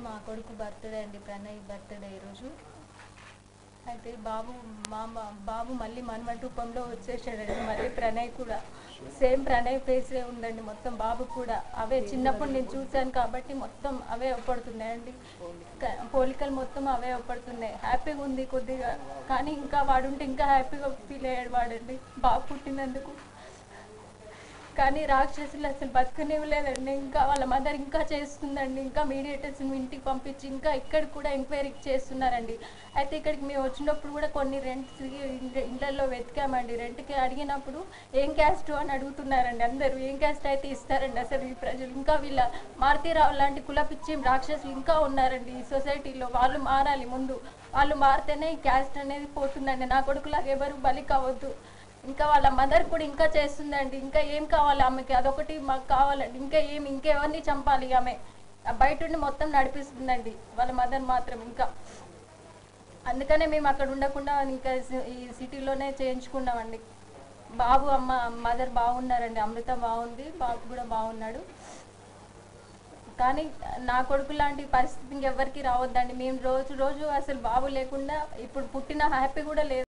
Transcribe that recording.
మా కొడుకు బర్త్డే అండి, ప్రణయ్ బర్త్డే ఈరోజు. అయితే బాబు మళ్ళీ మనవడి రూపంలో వచ్చేసాడండి. మళ్ళీ ప్రణయ్ కూడా సేమ్ ప్రణయ్ ఫేసే ఉందండి మొత్తం. బాబు కూడా అవే చిన్నప్పుడు నేను చూశాను కాబట్టి మొత్తం అవే అవపడుతున్నాయండి. పోలికలు మొత్తం అవే అవపడుతున్నాయి. హ్యాపీగా ఉంది కొద్దిగా, కానీ ఇంకా వాడుంటే ఇంకా హ్యాపీగా ఫీల్ అయ్యాడు వాడండి బాబు పుట్టినందుకు. కానీ రాక్షసులు అసలు బతకనివ్వలేదండి. ఇంకా వాళ్ళ మదర్ ఇంకా చేస్తుందండి. ఇంకా మీడియేటర్స్ ఇంటికి పంపించి ఇంకా ఇక్కడ కూడా ఎంక్వైరీ చేస్తున్నారండి. అయితే ఇక్కడికి మేము వచ్చినప్పుడు కూడా కొన్ని ఇళ్ళల్లో వెతికామండి. రెంట్కి అడిగినప్పుడు ఏం క్యాస్ట్ అని అడుగుతున్నారండి అందరూ. ఏం క్యాస్ట్ అయితే ఇస్తారండి అసలు ఈ ప్రజలు. ఇంకా వీళ్ళ మారుతీరావు లాంటి కులపిచ్చి రాక్షసులు ఇంకా ఉన్నారండి ఈ సొసైటీలో. వాళ్ళు మారాలి ముందు. వాళ్ళు మారితేనే ఈ క్యాస్ట్ అనేది పోతుందండి. నా కొడుకులాగా ఎవరు బలి కావద్దు. ఇంకా వాళ్ళ మదర్ కూడా ఇంకా చేస్తుందండి. ఇంకా ఏం కావాలి ఆమెకి, అదొకటి మాకు కావాలండి. ఇంకెవరిని చంపాలి ఆమె. బయట ఉండి మొత్తం నడిపిస్తుందండి వాళ్ళ మదర్ మాత్రం. ఇంకా అందుకనే మేము అక్కడ ఉండకుండా ఇంకా ఈ సిటీలోనే చేయించుకున్నామండి. బాబు మదర్ బాగున్నారండి, అమృత బాగుంది, బాబు కూడా బాగున్నాడు. కానీ నా కొడుకు లాంటి పరిస్థితి ఇంకెవ్వరికి రావద్దండి. మేము రోజు అసలు బాబు లేకుండా ఇప్పుడు పుట్టిన హ్యాపీ కూడా లేదు.